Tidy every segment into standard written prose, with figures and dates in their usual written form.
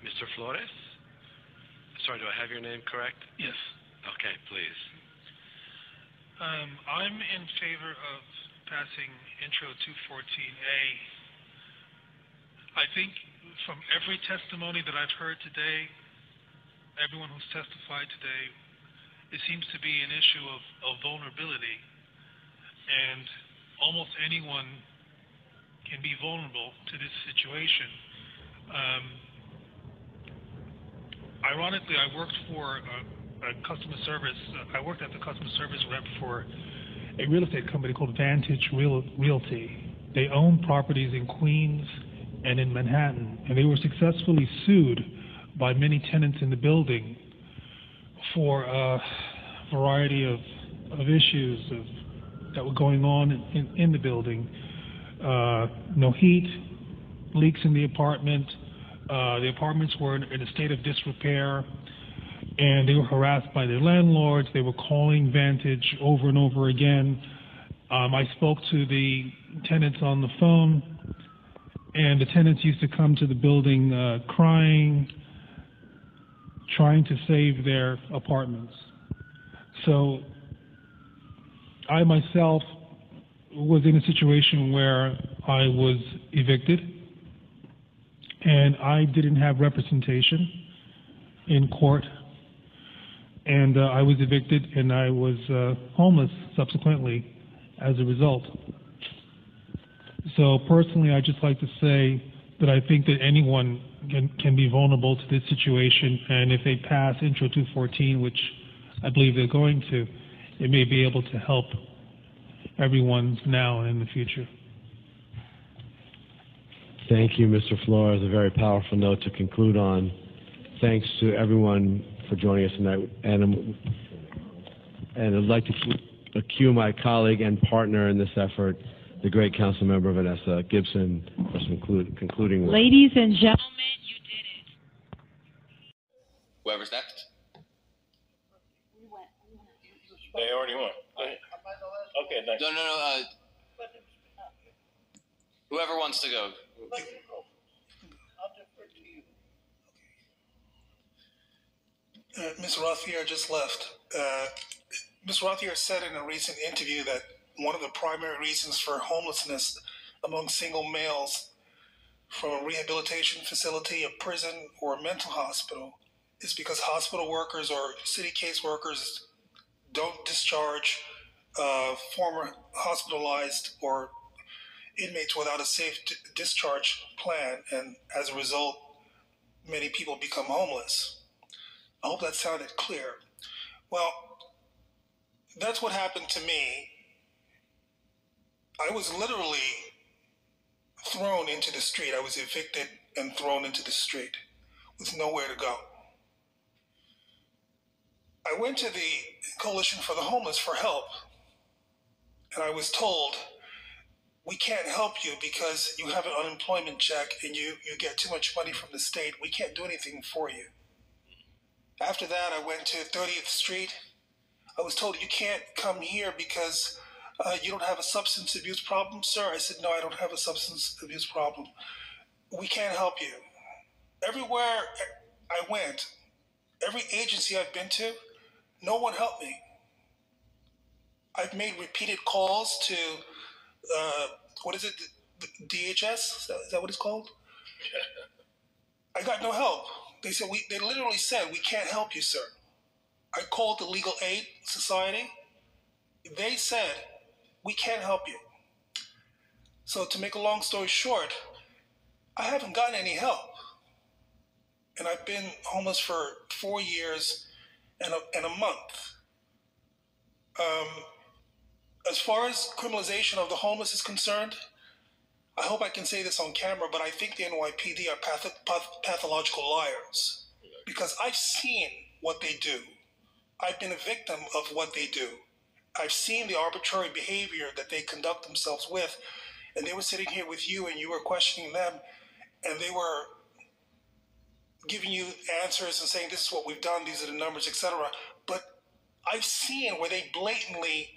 Mr. Flores? Sorry, do I have your name correct? Yes. Okay, please. I'm in favor of passing Intro 214A. I think from every testimony that I've heard today, everyone who's testified today, it seems to be an issue of vulnerability. And almost anyone can be vulnerable to this situation. Ironically, I worked for a customer service. I worked as a customer service rep for a real estate company called Vantage Realty. They own properties in Queens and in Manhattan, and they were successfully sued by many tenants in the building for a variety of issues that were going on in the building. No heat, leaks in the apartment. The apartments were in a state of disrepair, and they were harassed by their landlords. They were calling Vantage over and over again. I spoke to the tenants on the phone, and the tenants used to come to the building crying, trying to save their apartments. So I myself was in a situation where I was evicted, and I didn't have representation in court, and I was evicted, and I was homeless subsequently as a result. So personally, I'd just like to say that I think that anyone can be vulnerable to this situation, and if they pass Intro 214, which I believe they're going to, it may be able to help everyone now and in the future. Thank you, Mr. Flores. A very powerful note to conclude on. Thanks to everyone for joining us tonight. And I'd like to cue my colleague and partner in this effort, the great council member Vanessa Gibson, for some concluding words. Ladies and gentlemen, you did it. Whoever's next. They already won. Okay, next. No. Whoever wants to go. Ms. Rothier just left. Ms. Rothier said in a recent interview that one of the primary reasons for homelessness among single males from a rehabilitation facility, a prison, or a mental hospital is because hospital workers or city case workers don't discharge former hospitalized or inmates without a safe discharge plan, and as a result, many people become homeless. I hope that sounded clear. Well, that's what happened to me. I was literally thrown into the street. I was evicted and thrown into the street with nowhere to go. I went to the Coalition for the Homeless for help, and I was told, we can't help you because you have an unemployment check and you get too much money from the state. We can't do anything for you. After that, I went to 30th Street. I was told, you can't come here because you don't have a substance abuse problem, sir. I said, no, I don't have a substance abuse problem. We can't help you. Everywhere I went, every agency I've been to, no one helped me. I've made repeated calls to, what is it, DHS? Is that what it's called? I got no help. They said, they literally said, we can't help you, sir. I called the Legal Aid Society. They said, we can't help you. So to make a long story short, I haven't gotten any help. And I've been homeless for 4 years and a month. As far as criminalization of the homeless is concerned, I hope I can say this on camera, but I think the NYPD are pathological liars because I've seen what they do. I've been a victim of what they do. I've seen the arbitrary behavior that they conduct themselves with, and they were sitting here with you and you were questioning them, and they were giving you answers and saying, this is what we've done, these are the numbers, etc. But I've seen where they blatantly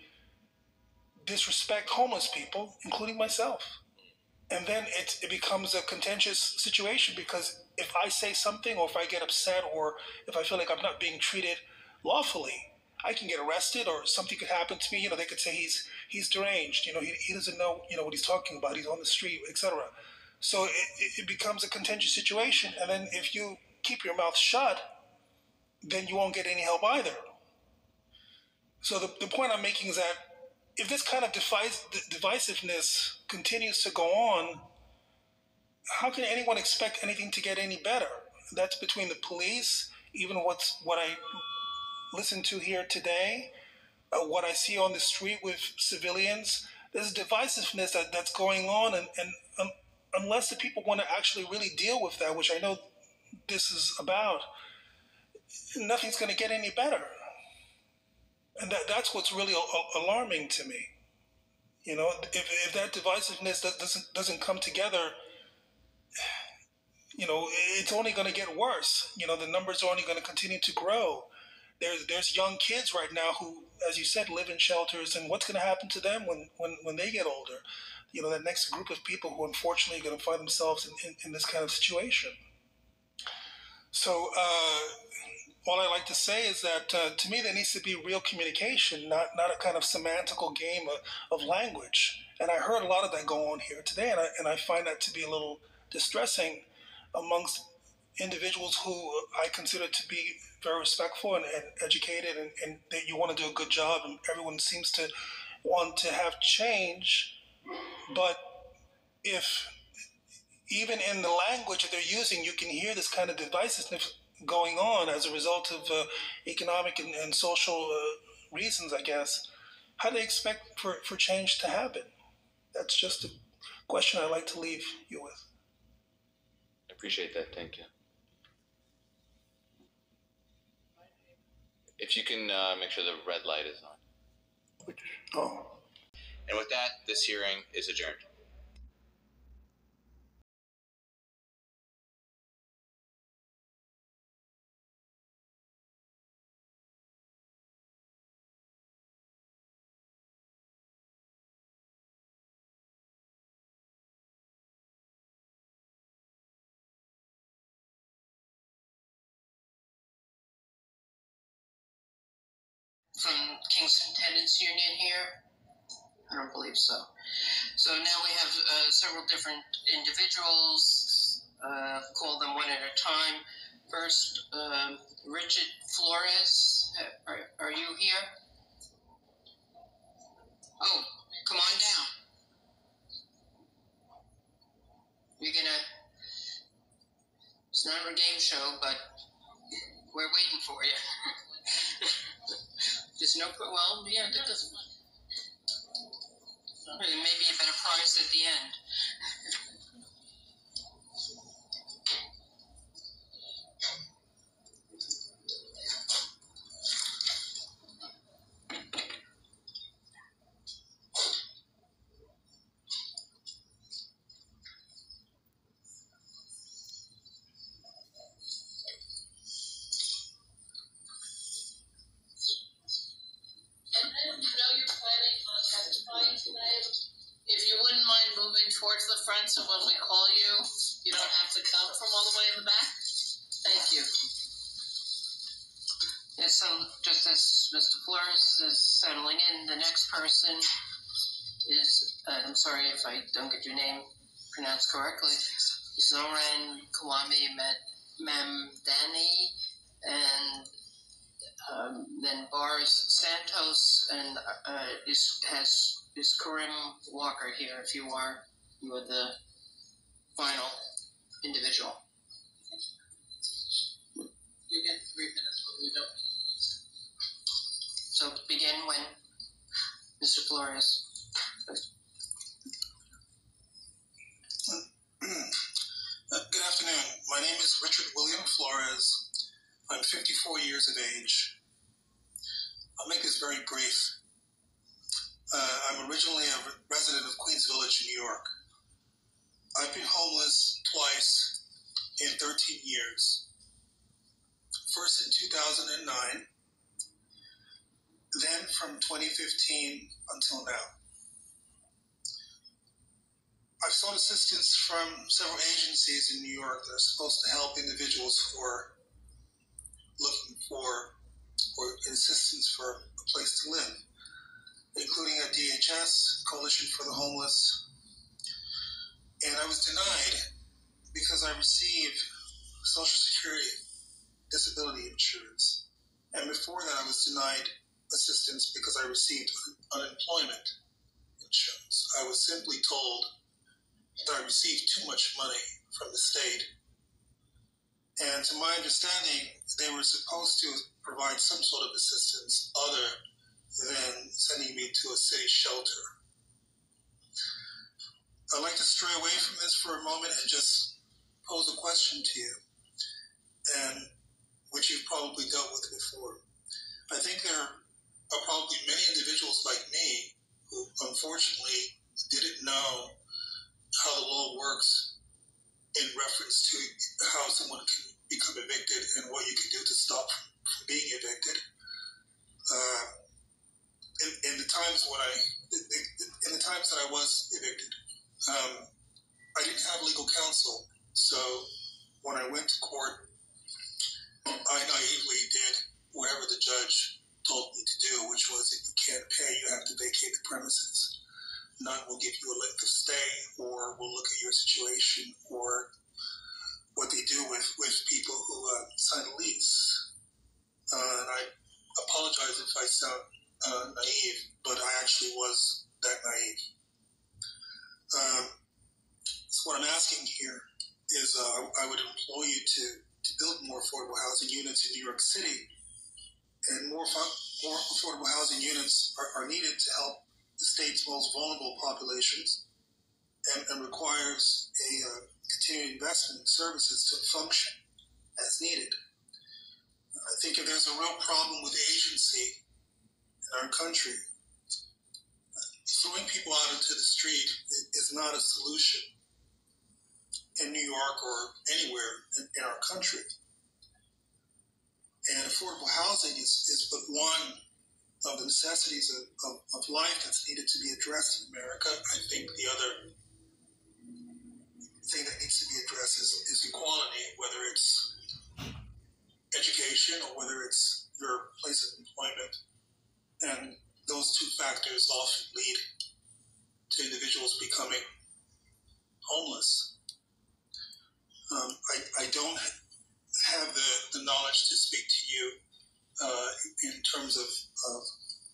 disrespect homeless people, including myself. And then it becomes a contentious situation because if I say something or if I get upset or if I feel like I'm not being treated lawfully, I can get arrested or something could happen to me. They could say he's deranged. He doesn't know, what he's talking about. He's on the street, etc. So it becomes a contentious situation. And then if you keep your mouth shut, then you won't get any help either. So the point I'm making is that if this kind of divisiveness continues to go on, how can anyone expect anything to get any better? That's between the police, even what I listen to here today, what I see on the street with civilians. There's divisiveness that's going on, and unless the people want to actually really deal with that, which I know this is about, nothing's going to get any better. And that's what's really alarming to me. If that divisiveness doesn't come together, it's only going to get worse. The numbers are only going to continue to grow. There's young kids right now who, as you said, live in shelters, and what's going to happen to them when they get older? That next group of people who unfortunately are going to find themselves in this kind of situation. So all I like to say is that to me there needs to be real communication, not a kind of semantical game of language. And I heard a lot of that go on here today, and I find that to be a little distressing amongst individuals who I consider to be very respectful and educated, and that you want to do a good job, and everyone seems to want to have change. But if even in the language that they're using, you can hear this kind of divisiveness going on as a result of economic and social reasons, I guess, how do they expect for change to happen? That's just a question I'd like to leave you with. I appreciate that. Thank you. If you can make sure the red light is on. Oh. And with that, this hearing is adjourned. From Kingston Tenants Union here? I don't believe so. So now we have several different individuals. Call them one at a time. First, Richard Flores. Are you here? Oh, come on down. You're gonna... It's not a game show, but we're waiting for you. There's no... Well, yeah, that doesn't... Maybe a better price at the end. If you wouldn't mind moving towards the front so when we call you, you don't have to come from all the way in the back. Thank you. Yeah, so just as Mr. Flores is settling in, the next person is, I'm sorry if I don't get your name pronounced correctly, Zoran Kwame Mamdani, and then Boris Santos, and is Karim Walker here. If you are the final individual. You get 3 minutes, but we don't need these. So begin when Mr. Flores. Good afternoon. My name is Richard William Flores. I'm 54 years of age. I'll make this very brief. I'm originally a resident of Queens Village, New York. I've been homeless twice in 13 years. First in 2009, then from 2015 until now. I've sought assistance from several agencies in New York that are supposed to help individuals who are looking for or assistance for a place to live, including a DHS, Coalition for the Homeless. And I was denied because I received Social Security disability insurance. And before that, I was denied assistance because I received unemployment insurance. I was simply told that I received too much money from the state. And to my understanding, they were supposed to provide some sort of assistance other than sending me to a city shelter. I'd like to stray away from this for a moment and just pose a question to you, and which you've probably dealt with before. I think there are probably many individuals like me who unfortunately didn't know how the law works in reference to how someone can become evicted and what you can do to stop from being evicted. In the times that I was evicted, I didn't have legal counsel. So when I went to court, I naively did whatever the judge told me to do, which was if you can't pay, you have to vacate the premises. None will give you a length of stay, or will look at your situation, or what they do with people who sign a lease. And I apologize if I sound naive, but I actually was that naive. So what I'm asking here is I would implore you to build more affordable housing units in New York City, and more affordable housing units are needed to help the state's most vulnerable populations, and requires a continued investment in services to function as needed. I think if there's a real problem with agency in our country, throwing people out into the street is not a solution in New York or anywhere in our country. And affordable housing is but one of the necessities of life that's needed to be addressed in America. I think the other thing that needs to be addressed is equality, whether it's education or whether it's your place of employment. And those two factors often lead to individuals becoming homeless. I don't have the knowledge to speak to you in terms of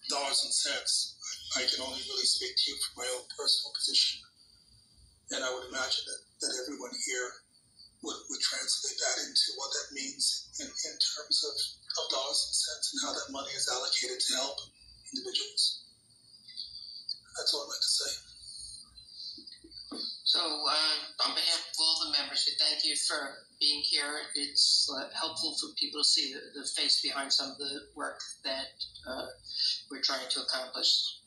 dollars and cents. I can only really speak to you from my own personal position. And I would imagine that everyone here would translate that into what that means in terms of dollars and cents, and how that money is allocated to help individuals. That's all I'd like to say. So, on behalf of all the members, we thank you for being here. It's helpful for people to see the face behind some of the work that we're trying to accomplish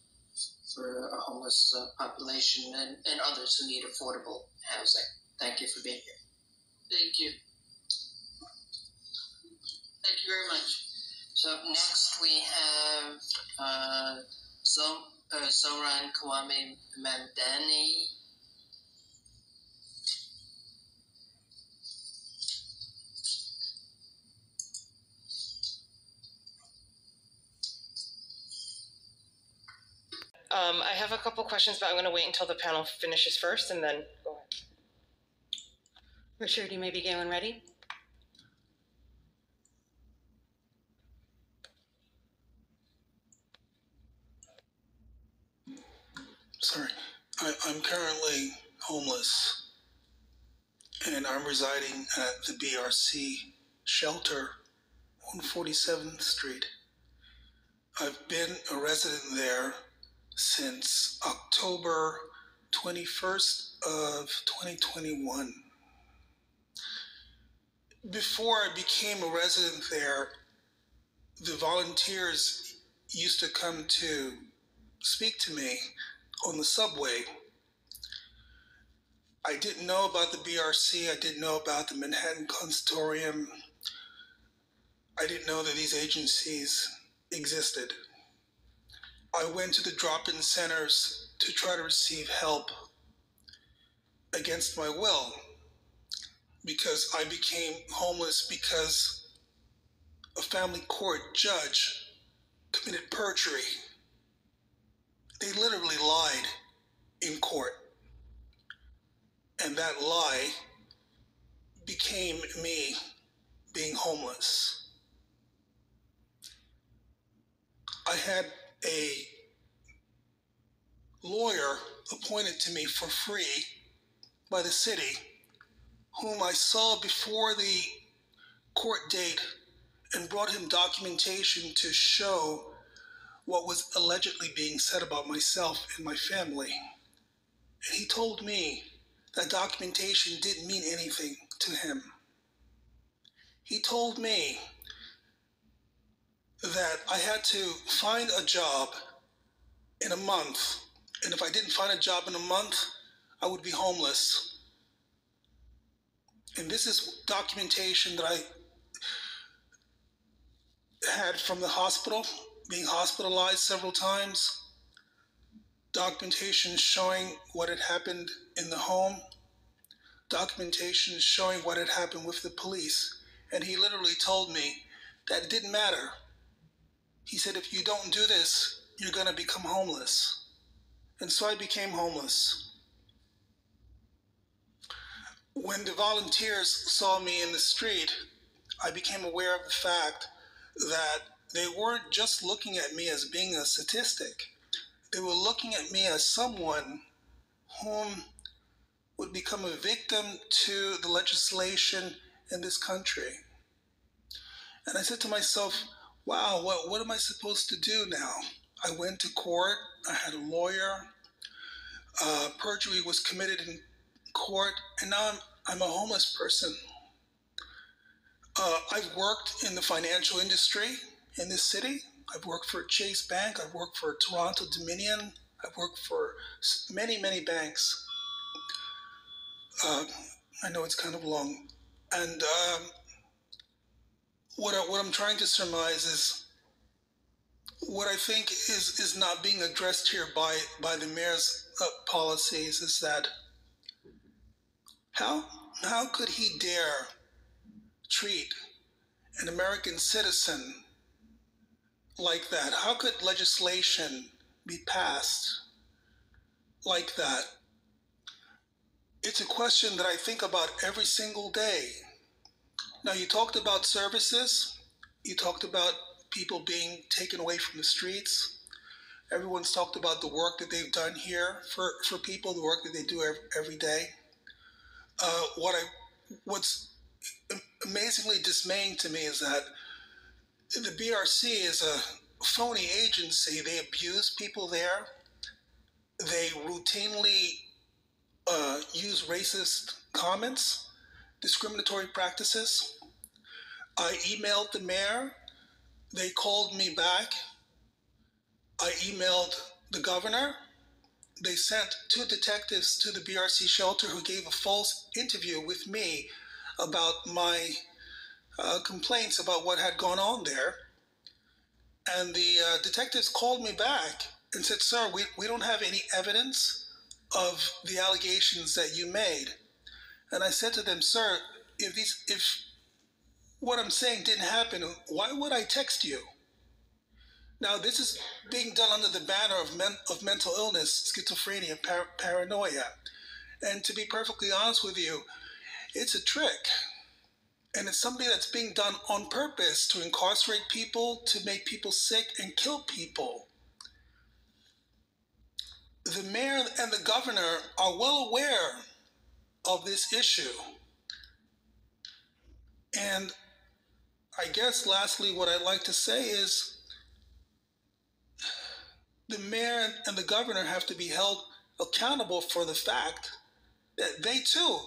for a homeless population and others who need affordable housing. Thank you for being here. Thank you. Thank you very much. So next we have Zoran Kwame Mamdani. I have a couple questions, but I'm going to wait until the panel finishes first, and then go ahead. Richard, you may begin when ready. Sorry. I'm currently homeless, and I'm residing at the BRC shelter on 47th Street. I've been a resident there since October 21st of 2021. Before I became a resident there, the volunteers used to come to speak to me on the subway. I didn't know about the BRC. I didn't know about the Manhattan Consortium. I didn't know that these agencies existed. I went to the drop-in centers to try to receive help, against my will because I became homeless because a family court judge committed perjury. They literally lied in court. And that lie became me being homeless. I had a lawyer appointed to me for free by the city, whom I saw before the court date and brought him documentation to show what was allegedly being said about myself and my family. And he told me that documentation didn't mean anything to him. He told me that I had to find a job in a month, and if I didn't find a job in a month, I would be homeless. And this is documentation that I had from the hospital, being hospitalized several times, documentation showing what had happened in the home, documentation showing what had happened with the police. And he literally told me that it didn't matter. He said, if you don't do this, you're going to become homeless. And so I became homeless. When the volunteers saw me in the street, I became aware of the fact that they weren't just looking at me as being a statistic. They were looking at me as someone whom would become a victim to the legislation in this country. And I said to myself, wow, what am I supposed to do now? I went to court, I had a lawyer, perjury was committed in court, and now I'm a homeless person. I've worked in the financial industry in this city. I've worked for Chase Bank, I've worked for Toronto Dominion, I've worked for many, many banks. I know it's kind of long. And what I'm trying to surmise is what I think is not being addressed here by the mayor's policies is that how could he dare treat an American citizen like that? How could legislation be passed like that? It's a question that I think about every single day. Now, you talked about services. You talked about people being taken away from the streets. Everyone's talked about the work that they've done here for people, the work that they do every day. What's amazingly dismaying to me is that the BRC is a phony agency. They abuse people there. They routinely use racist comments, discriminatory practices. I emailed the mayor. They called me back. I emailed the governor. They sent 2 detectives to the BRC shelter who gave a false interview with me about my complaints about what had gone on there. And the detectives called me back and said, sir, we don't have any evidence of the allegations that you made. And I said to them, sir, if what I'm saying didn't happen, why would I text you? Now, this is being done under the banner of mental illness, schizophrenia, paranoia. And to be perfectly honest with you, it's a trick. And it's something that's being done on purpose to incarcerate people, to make people sick and kill people. The mayor and the governor are well aware of this issue. And I guess lastly, what I'd like to say is the mayor and the governor have to be held accountable for the fact that they too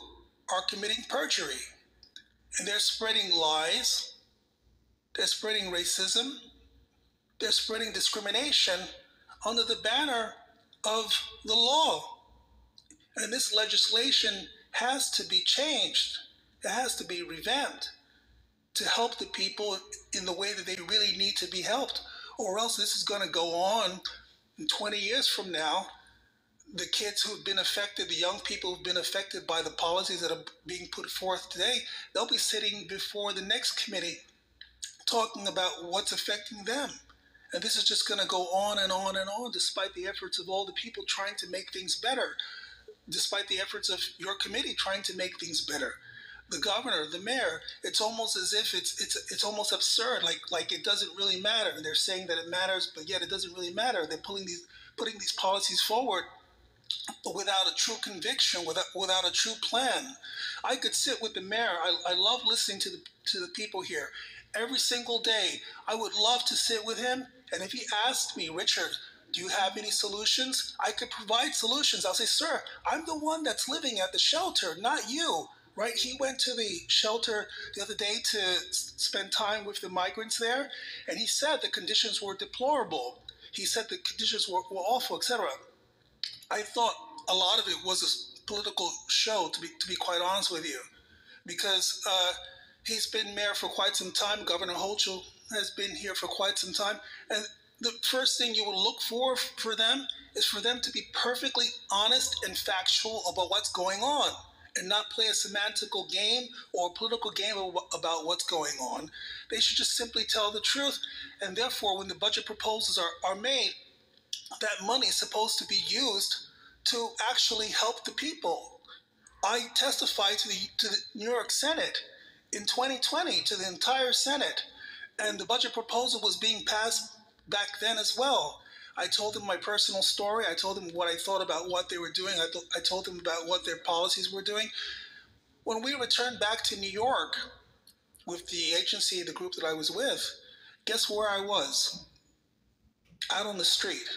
are committing perjury. And they're spreading lies, they're spreading racism, they're spreading discrimination under the banner of the law. And this legislation has to be changed. It has to be revamped to help the people in the way that they really need to be helped, or else this is going to go on in 20 years from now. the kids who've been affected, the young people who've been affected by the policies that are being put forth today, they'll be sitting before the next committee talking about what's affecting them. And this is just going to go on and on and on, despite the efforts of all the people trying to make things better, despite the efforts of your committee trying to make things better. The governor, the mayor, it's almost as if it's almost absurd, like it doesn't really matter. And they're saying that it matters, but yet it doesn't really matter. They're putting these policies forward, but without a true conviction, without a true plan. I could sit with the mayor. I love listening to the people here. Every single day, I would love to sit with him. And if he asked me, Richard, do you have any solutions? I could provide solutions. I'll say, sir, I'm the one that's living at the shelter, not you. Right? He went to the shelter the other day to spend time with the migrants there, and he said the conditions were deplorable. He said the conditions were awful, etc. I thought a lot of it was a political show, to be quite honest with you, because he's been mayor for quite some time. Governor Hochul has been here for quite some time, and the first thing you will look for them is for them to be perfectly honest and factual about what's going on, and not play a semantical game or a political game about what's going on. They should just simply tell the truth, and therefore, when the budget proposals are made, that money is supposed to be used to actually help the people. I testified to the New York Senate in 2020, to the entire Senate, and the budget proposal was being passed back then as well. I told them my personal story. I told them what I thought about what they were doing. I told them about what their policies were doing. When we returned back to New York with the agency, the group that I was with, guess where I was? Out on the street.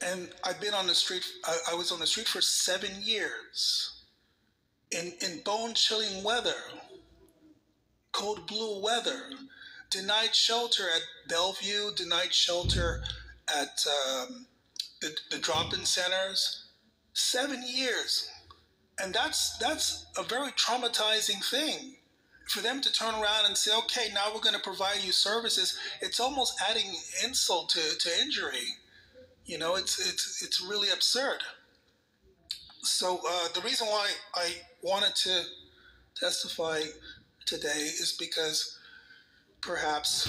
And I've been on the street, I was on the street for 7 years in bone-chilling weather, cold blue weather, denied shelter at Bellevue, denied shelter at the drop-in centers. 7 years. And that's a very traumatizing thing. For them to turn around and say, okay, now we're going to provide you services, it's almost adding insult to injury. You know, it's really absurd. So the reason why I wanted to testify today is because perhaps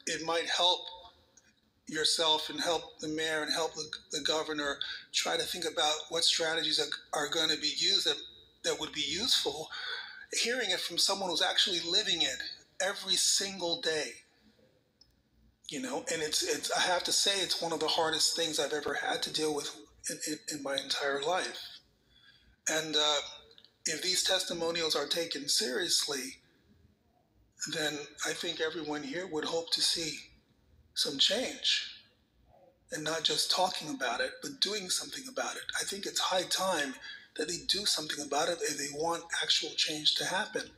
it might help yourself and help the mayor and help the governor try to think about what strategies are going to be used that would be useful. Hearing it from someone who's actually living it every single day, you know, and it's I have to say it's one of the hardest things I've ever had to deal with in my entire life. And if these testimonials are taken seriously, then I think everyone here would hope to see some change, and not just talking about it, but doing something about it. I think it's high time that they do something about it if they want actual change to happen.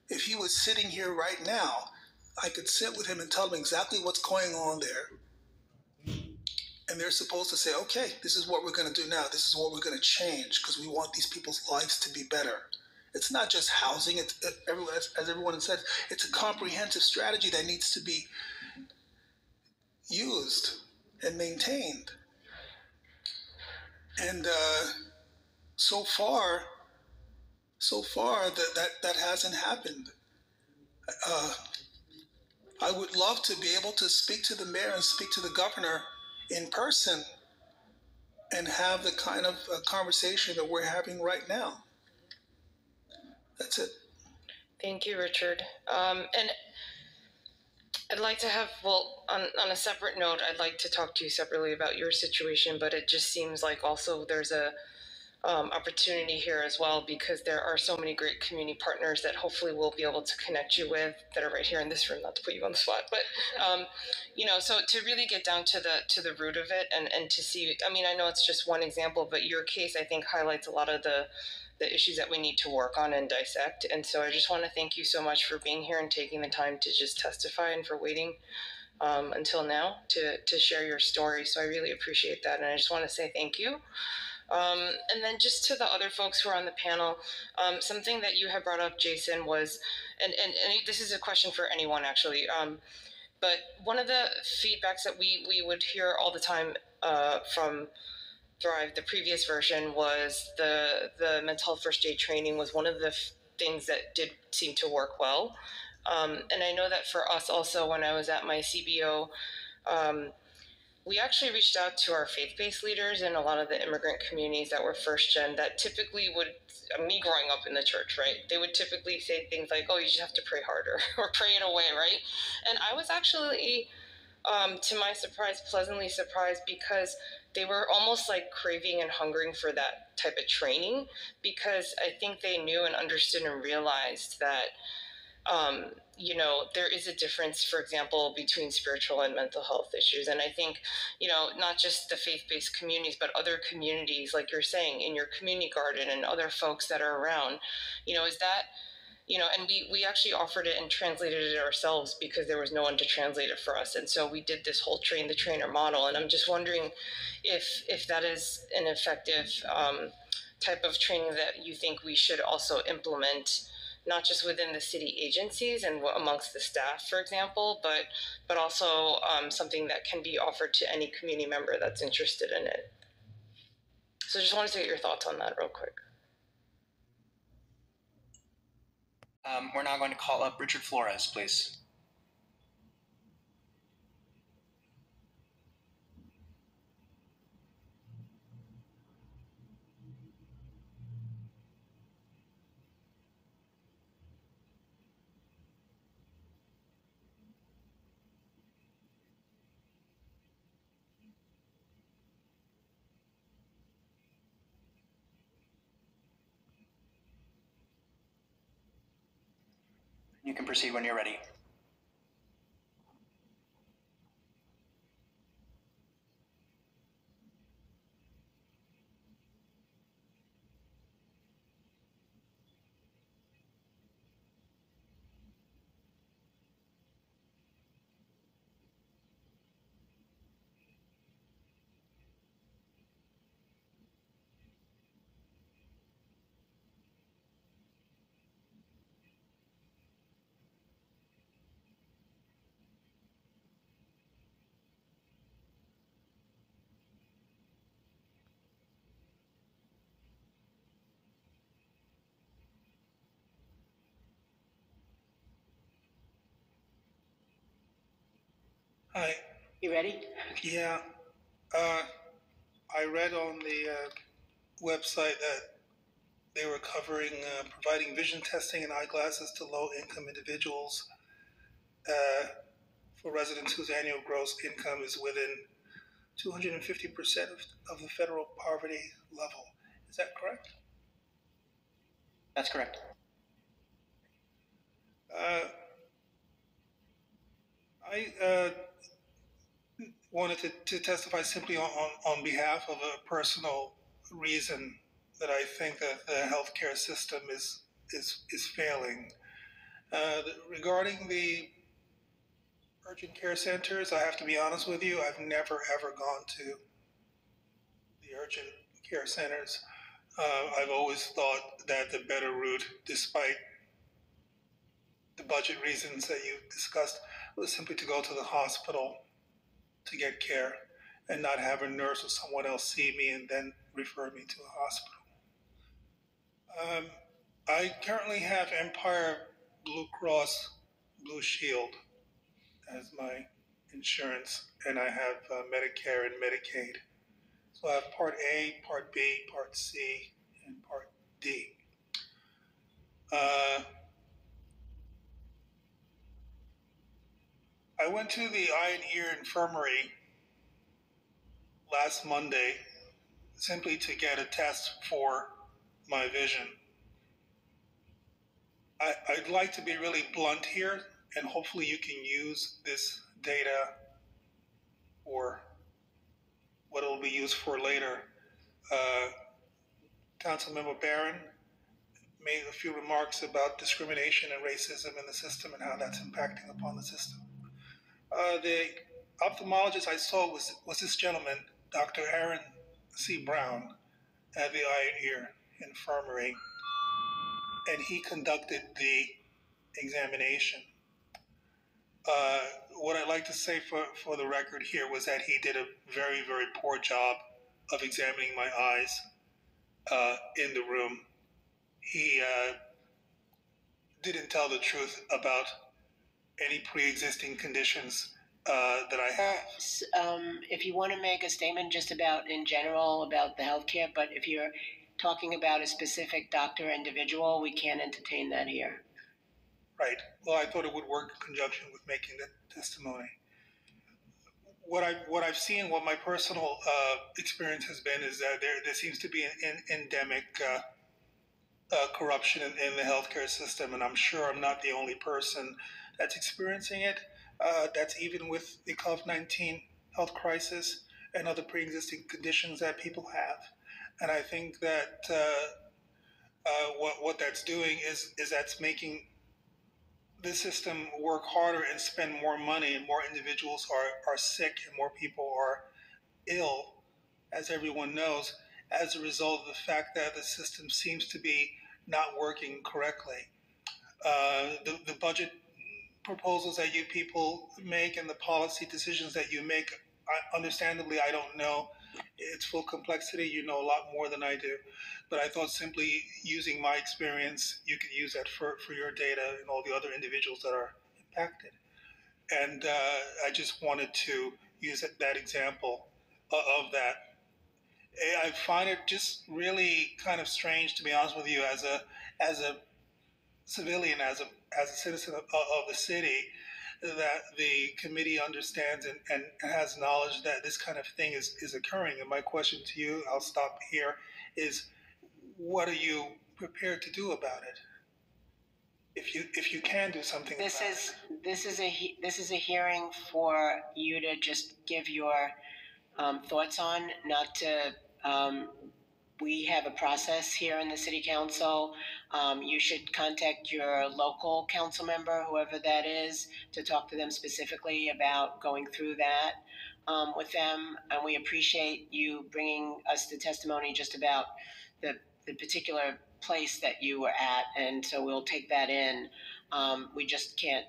If he was sitting here right now, I could sit with him and tell him exactly what's going on there. And they're supposed to say, okay, this is what we're going to do now. This is what we're going to change because we want these people's lives to be better. It's not just housing. It's, as everyone said, it's a comprehensive strategy that needs to be used and maintained. And so far that hasn't happened. I would love to be able to speak to the mayor and speak to the governor in person and have the kind of conversation that we're having right now. That's it. Thank you, Richard. And I'd like to have, well, on a separate note, I'd like to talk to you separately about your situation, but it just seems like also there's a opportunity here as well, because there are so many great community partners that hopefully we'll be able to connect you with that are right here in this room, not to put you on the spot, but you know, so to really get down to the root of it and to see, I mean, I know it's just one example, but your case I think highlights a lot of the issues that we need to work on and dissect. And so I just want to thank you so much for being here and taking the time to just testify and for waiting until now to share your story. So I really appreciate that. And I just want to say thank you. And then just to the other folks who are on the panel, something that you had brought up, Jason, was, and this is a question for anyone actually, But one of the feedbacks that we would hear all the time from Thrive, the previous version, was the mental health first aid training was one of the things that did seem to work well. And I know that for us also, when I was at my CBO, we actually reached out to our faith-based leaders in a lot of the immigrant communities that were first gen that typically would, me growing up in the church, right? They would typically say things like, oh, you just have to pray harder or pray it away, right? And I was actually, to my surprise, pleasantly surprised because they were almost like craving and hungering for that type of training, because I think they knew and understood and realized that you know, there is a difference, for example, between spiritual and mental health issues. And I think, you know, not just the faith-based communities, but other communities, like you're saying, in your community garden and other folks that are around, you know, is that, you know, and we actually offered it and translated it ourselves because there was no one to translate it for us. And so we did this whole train the trainer model. And I'm just wondering if that is an effective type of training that you think we should also implement, not just within the city agencies and amongst the staff, for example, but also something that can be offered to any community member that's interested in it. So just wanted to get your thoughts on that real quick. We're now going to call up Richard Flores, please. You can proceed when you're ready. Hi. You ready? Yeah. I read on the website that they were covering providing vision testing and eyeglasses to low-income individuals for residents whose annual gross income is within 250% of the federal poverty level. Is that correct? That's correct. I wanted to testify simply on behalf of a personal reason that I think that the healthcare system is failing. Regarding the urgent care centers, I have to be honest with you, I've never ever gone to the urgent care centers. I've always thought that the better route, despite the budget reasons that you discussed, was simply to go to the hospital to get care and not have a nurse or someone else see me and then refer me to a hospital. I currently have Empire Blue Cross Blue Shield as my insurance, and I have Medicare and Medicaid. So I have Part A, Part B, Part C, and Part D. I went to the eye and ear infirmary last Monday simply to get a test for my vision. I'd like to be really blunt here, and hopefully you can use this data for what it'll be used for later. Councilmember Barron made a few remarks about discrimination and racism in the system and how that's impacting upon the system. The ophthalmologist I saw was this gentleman, Dr. Aaron C. Brown, at the Eye and Ear Infirmary, and he conducted the examination. What I'd like to say for the record here was that he did a very, very poor job of examining my eyes in the room. He didn't tell the truth about any pre-existing conditions that I have. If you want to make a statement just about in general about the healthcare, but if you're talking about a specific doctor or individual, we can't entertain that here. Right. Well, I thought it would work in conjunction with making that testimony. What I've seen, what my personal experience has been, is that there seems to be an endemic corruption in the healthcare system, and I'm sure I'm not the only person that's experiencing it. That's even with the COVID-19 health crisis and other pre-existing conditions that people have. And I think that what that's doing is that's making the system work harder and spend more money, and more individuals are sick and more people are ill, as everyone knows, as a result of the fact that the system seems to be not working correctly. The budget proposals that you people make and the policy decisions that you make, understandably, I don't know its full complexity. You know a lot more than I do. But I thought simply using my experience, you could use that for your data and all the other individuals that are impacted. And I just wanted to use that example of that. I find it just really kind of strange, to be honest with you, as a civilian, as a citizen of the city, that the committee understands and has knowledge that this kind of thing is occurring. And my question to you, I'll stop here, is what are you prepared to do about it? If you can do something about it. This is a hearing for you to just give your thoughts on, not to. We have a process here in the city council. You should contact your local council member, whoever that is, to talk to them specifically about going through that with them. And we appreciate you bringing us the testimony just about the particular place that you were at. And so we'll take that in. We just can't,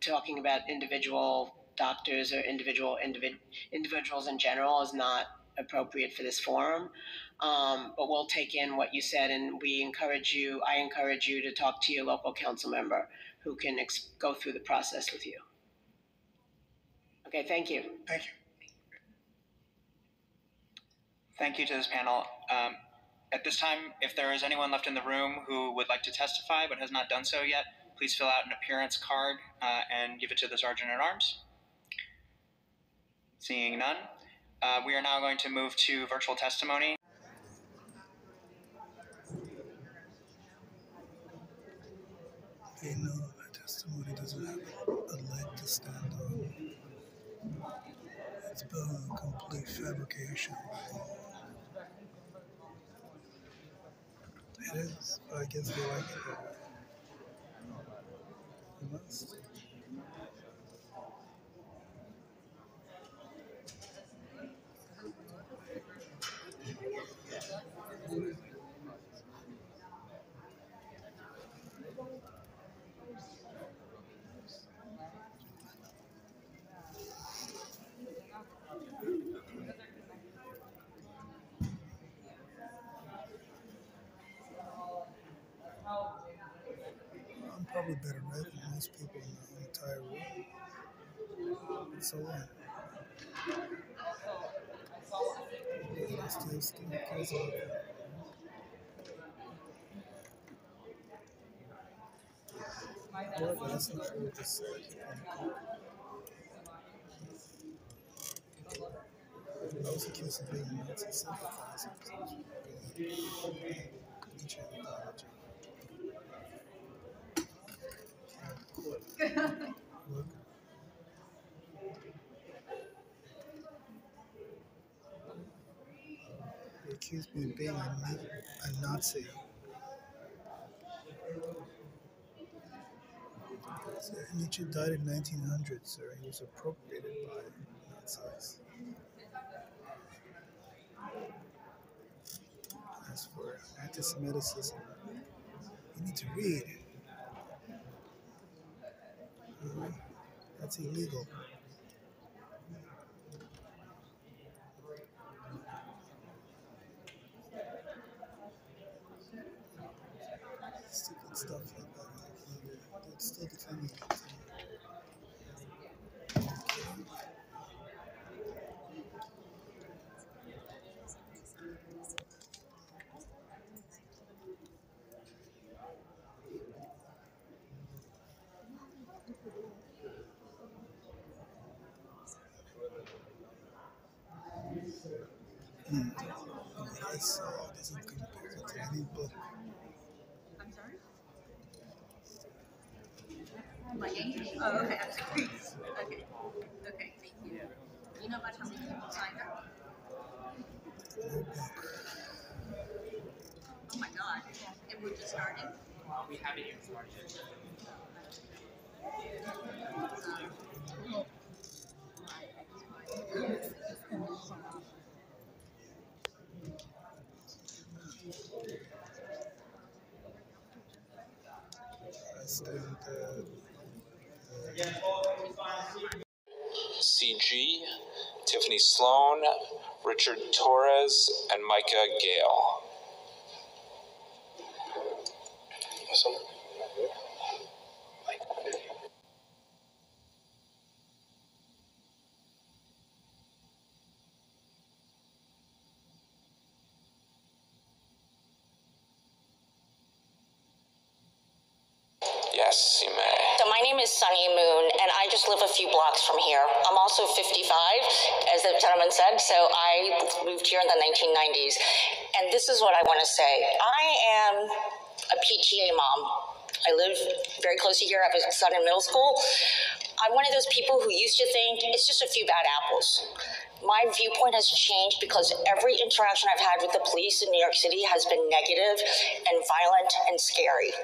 talking about individual doctors or individuals in general is not appropriate for this forum. But we'll take in what you said, and I encourage you to talk to your local council member who can go through the process with you. Okay, thank you. Thank you. Thank you to this panel. At this time, if there is anyone left in the room who would like to testify but has not done so yet, please fill out an appearance card and give it to the Sergeant at Arms. Seeing none, we are now going to move to virtual testimony. They know that testimony doesn't have a leg to stand on. It's built on complete fabrication. It is, but I guess they like it that way. They must. I'm probably better read than most people in the entire world. So what? Still cares about that. Well, but that's not what we just said. I was accused of being a Nazi sympathizer because I was really Nietzsche mythology. Look. They accused me of being a Nazi. So Nietzsche died in 1900, sir. He was appropriated by Nazis. As for anti-Semitism, you need to read. That's illegal. Stupid stuff like that. It's still defending it. I saw doesn't compare it to any book. I'm sorry? My English? Oh, okay, I'm sorry. Okay, okay, thank you. You know about how many people signed up? Oh my God. And we're just starting? We haven't even started. CG, Tiffany Sloan, Richard Torres, and Micah Gale. Yes, you may. So my name is Sunny Moon, and I just live a few blocks from here. I'm also 55, as the gentleman said, so I moved here in the 1990s. And this is what I want to say. I am a PTA mom. I live very close to here. I have a son in middle school. I'm one of those people who used to think it's just a few bad apples. My viewpoint has changed because every interaction I've had with the police in New York City has been negative and violent and scary.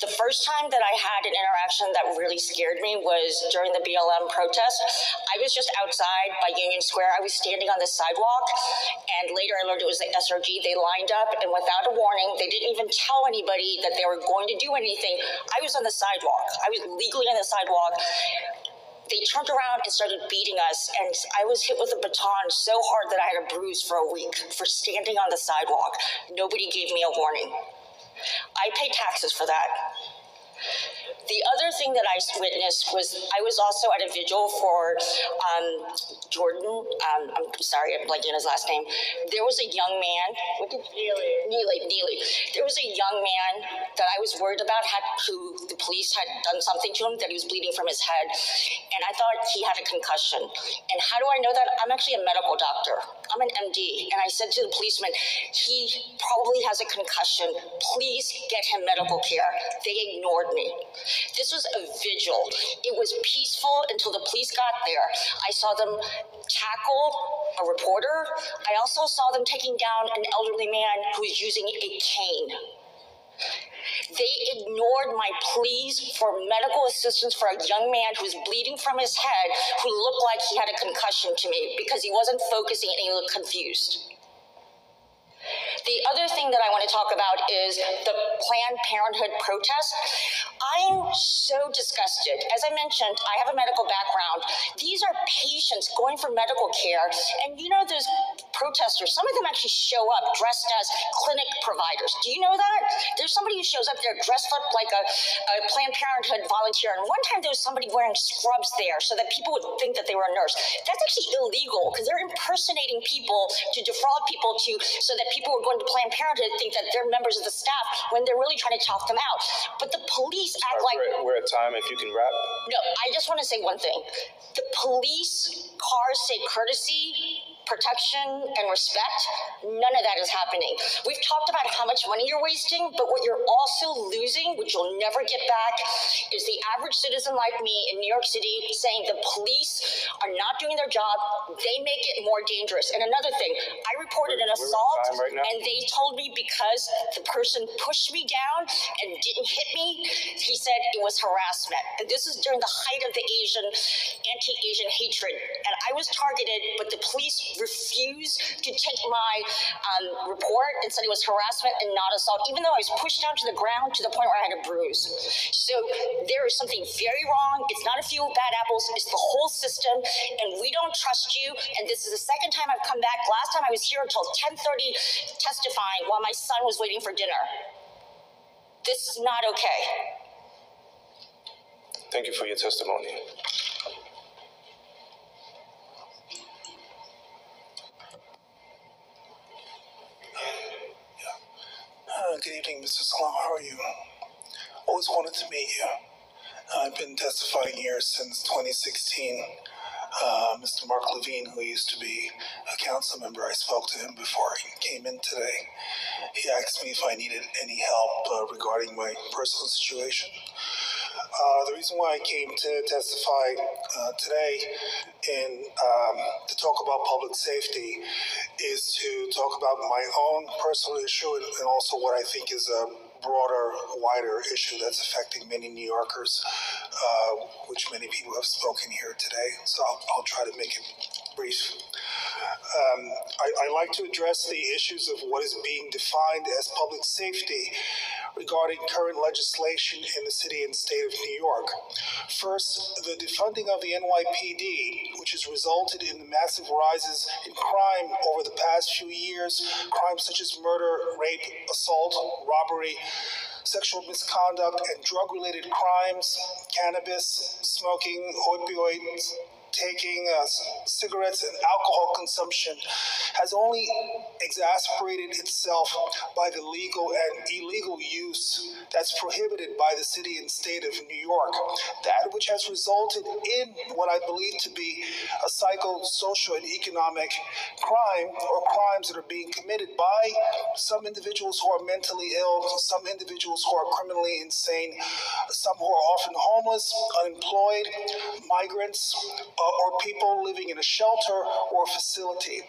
The first time that I had an interaction that really scared me was during the BLM protest. I was just outside by Union Square. I was standing on the sidewalk, and later I learned it was the SRG. They lined up, and without a warning, they didn't even tell anybody that they were going to do anything. I was on the sidewalk. I was legally on the sidewalk. They turned around and started beating us, and I was hit with a baton so hard that I had a bruise for a week for standing on the sidewalk. Nobody gave me a warning. I pay taxes for that. The other thing that I witnessed was I was also at a vigil for Jordan. I'm sorry, I'm blanking on his last name. There was a young man. Neely. There was a young man that I was worried about who the police had done something to him, that he was bleeding from his head. And I thought he had a concussion. And how do I know that? I'm actually a medical doctor. I'm an MD. And I said to the policeman, he probably has a concussion. Please get him medical care. They ignored me. This was a vigil. It was peaceful until the police got there. I saw them tackle a reporter. I also saw them taking down an elderly man who was using a cane. They ignored my pleas for medical assistance for a young man who was bleeding from his head, who looked like he had a concussion to me because he wasn't focusing and he looked confused. The other thing that I want to talk about is the Planned Parenthood protest. I'm so disgusted. As I mentioned, I have a medical background. These are patients going for medical care, and you know those protesters, some of them actually show up dressed as clinic providers. Do you know that? There's somebody who shows up there dressed up like a Planned Parenthood volunteer, and one time there was somebody wearing scrubs there so that people would think that they were a nurse. That's actually illegal because they're impersonating people to defraud people so that people who are going to Planned Parenthood think that they're members of the staff when they're really trying to talk them out. But the police act like... We're at time, if you can wrap. No, I just want to say one thing. The police cars say courtesy, protection, and respect. None of that is happening. We've talked about how much money you're wasting, but what you're also losing, which you'll never get back, is the average citizen like me in New York City saying the police are not doing their job. They make it more dangerous. And another thing, I reported an assault, and they told me because the person pushed me down and didn't hit me, he said it was harassment. And this is during the height of the anti-Asian hatred. And I was targeted, but the police refused to take my report and said it was harassment and not assault, even though I was pushed down to the ground to the point where I had a bruise. So there is something very wrong. It's not a few bad apples. It's the whole system, and we don't trust you. And this is the second time I've come back. Last time I was here until 10:30 testifying while my son was waiting for dinner. This is not okay. Thank you for your testimony. Good evening, Mr. Salam. How are you? Always wanted to meet you. I've been testifying here since 2016. Mr. Mark Levine, who used to be a council member, I spoke to him before he came in today. He asked me if I needed any help regarding my personal situation. The reason why I came to testify today and to talk about public safety is to talk about my own personal issue and also what I think is a broader, wider issue that's affecting many New Yorkers, which many people have spoken here today. So I'll try to make it brief. I like to address the issues of what is being defined as public safety regarding current legislation in the city and state of New York. First, the defunding of the NYPD, which has resulted in the massive rises in crime over the past few years, crimes such as murder, rape, assault, robbery, sexual misconduct, and drug-related crimes, cannabis, smoking, opioids, taking cigarettes and alcohol consumption has only exacerbated itself by the legal and illegal use that's prohibited by the city and state of New York. That which has resulted in what I believe to be a psychosocial and economic crime, or crimes that are being committed by some individuals who are mentally ill, some individuals who are criminally insane, some who are often homeless, unemployed, migrants, or people living in a shelter or facility.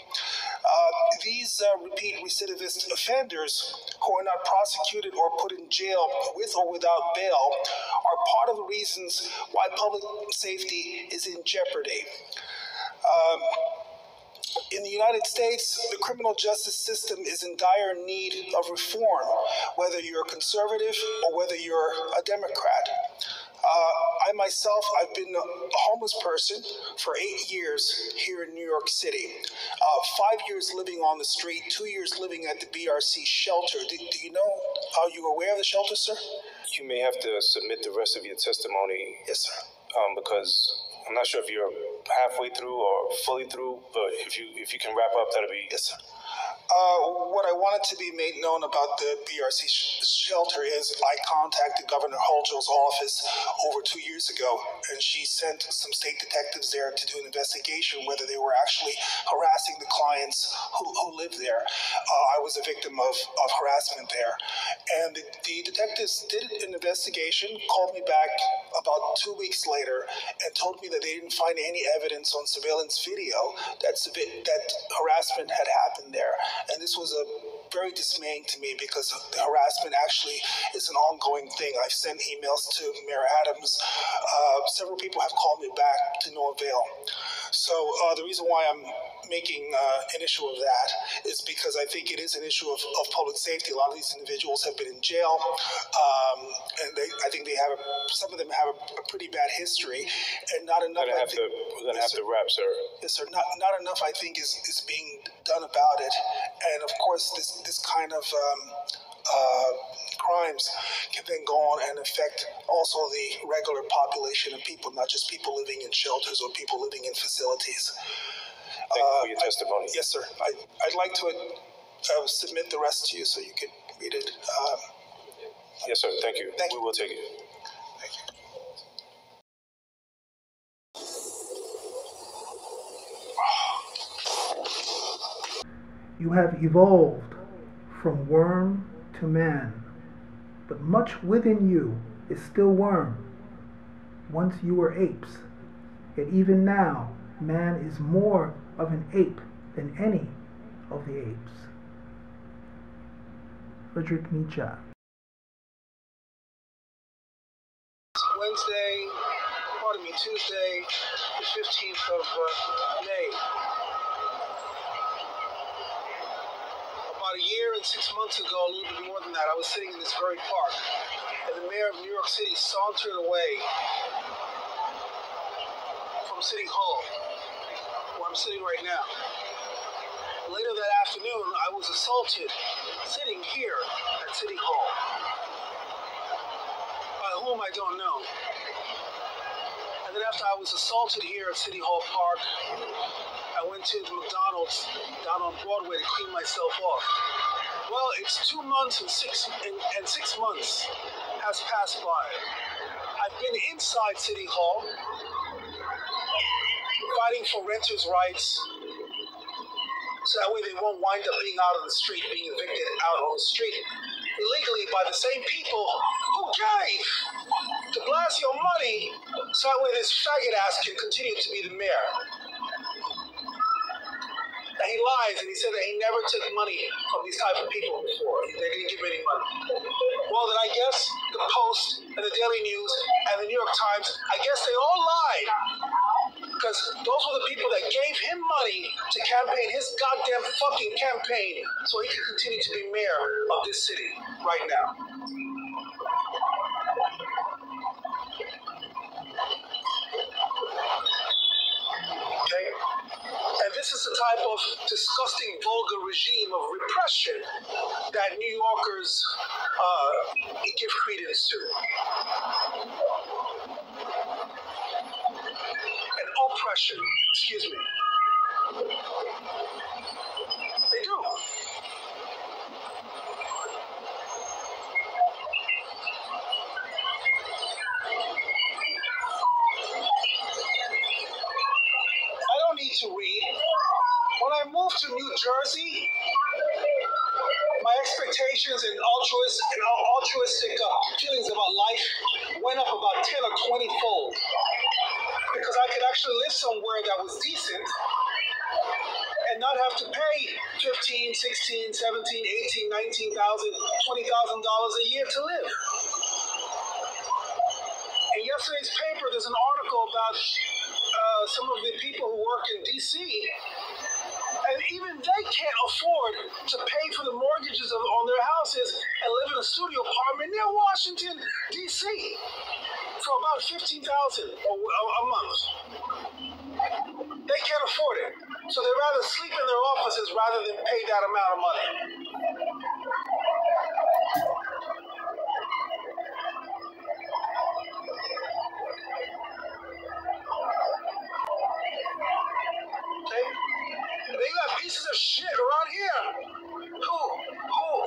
These repeat recidivist offenders who are not prosecuted or put in jail with or without bail are part of the reasons why public safety is in jeopardy. In the United States, the criminal justice system is in dire need of reform, whether you're a conservative or whether you're a Democrat. I myself, I've been a homeless person for 8 years here in New York City. 5 years living on the street, 2 years living at the BRC shelter. Do you know, are you aware of the shelter, sir? You may have to submit the rest of your testimony. Yes, sir. Because I'm not sure if you're halfway through or fully through, but if you can wrap up, that'll be... Yes, sir. What I wanted to be made known about the BRC shelter is I contacted Governor Hochul's office over 2 years ago, and she sent some state detectives there to do an investigation whether they were actually harassing the clients who lived there. I was a victim of harassment there. And the detectives did an investigation, called me back about 2 weeks later, and told me that they didn't find any evidence on surveillance video that harassment had happened there. And this was very dismaying to me because the harassment actually is an ongoing thing. I've sent emails to Mayor Adams. Several people have called me back to no avail. So the reason why I'm making an issue of that is because I think it is an issue of public safety. A lot of these individuals have been in jail, and I think some of them have a pretty bad history, and not enough. We're gonna have to wrap, sir. Yes, sir. Not enough, I think, is being done about it, and of course, this kind of crimes can then go on and affect also the regular population of people, not just people living in shelters or people living in facilities. Thank you for your testimony. Yes, sir. I'd like to submit the rest to you so you can read it. Yes, sir. Thank you. Thank you. We will take it. Thank you. You have evolved from worm to man, but much within you is still worm. Once you were apes, yet even now man is more of an ape than any of the apes. Friedrich Nietzsche. Tuesday, the 15th of May. about a year and 6 months ago, a little bit more than that, I was sitting in this very park, and the mayor of New York City sauntered away from City Hall, where I'm sitting right now. Later that afternoon, I was assaulted sitting here at City Hall. By whom, I don't know. And then after I was assaulted here at City Hall Park, I went to the McDonald's down on Broadway to clean myself off. Well, it's 2 months and 6 months has passed by. I've been inside City Hall, fighting for renters' rights, so that way they won't wind up being out on the street, being evicted out on the street illegally by the same people who gave de Blasio money, so that way this faggot ass can continue to be the mayor. And he lies, and he said that he never took money from these type of people before. They didn't give any money. Well, then I guess the Post and the Daily News and the New York Times, I guess they all lied. Because those were the people that gave him money to campaign his goddamn fucking campaign so he could continue to be mayor of this city right now. Okay? And this is the type of disgusting, vulgar regime of repression that New Yorkers give credence to. And oppression, excuse me. They do. I don't need to read. When I moved to New Jersey, my expectations and altruistic feelings about life went up about 10 or 20 fold. Because I could actually live somewhere that was decent and not have to pay $15,000, $16,000, $17,000, $18,000, $19,000, $20,000 a year to live. In yesterday's paper, there's an article about some of the people who work in D.C., and even they can't afford to pay for the mortgages on their houses and live in a studio apartment near Washington, D.C. for about $15,000 a month. They can't afford it. So they'd rather sleep in their offices rather than pay that amount of money. Okay? And then you have pieces of shit around here who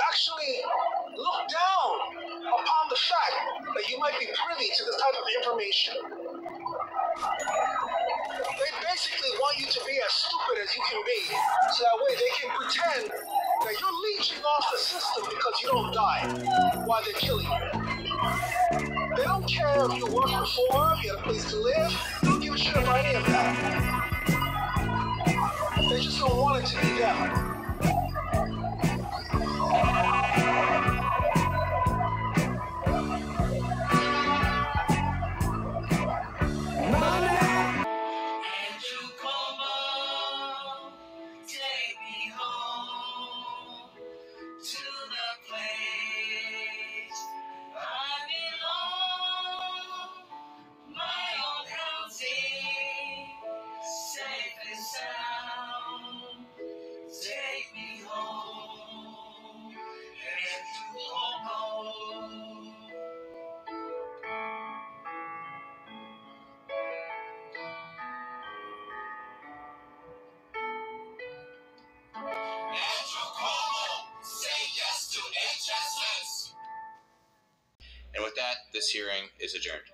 actually look down upon the fact that you might be privy to this type of information. They basically want you to be as stupid as you can be, so that way they can pretend that you're leeching off the system because you don't die while they're killing you. They don't care if you work before, if you had a place to live, they don't give a shit about any of that. They just don't want it to be them. And with that, this hearing is adjourned.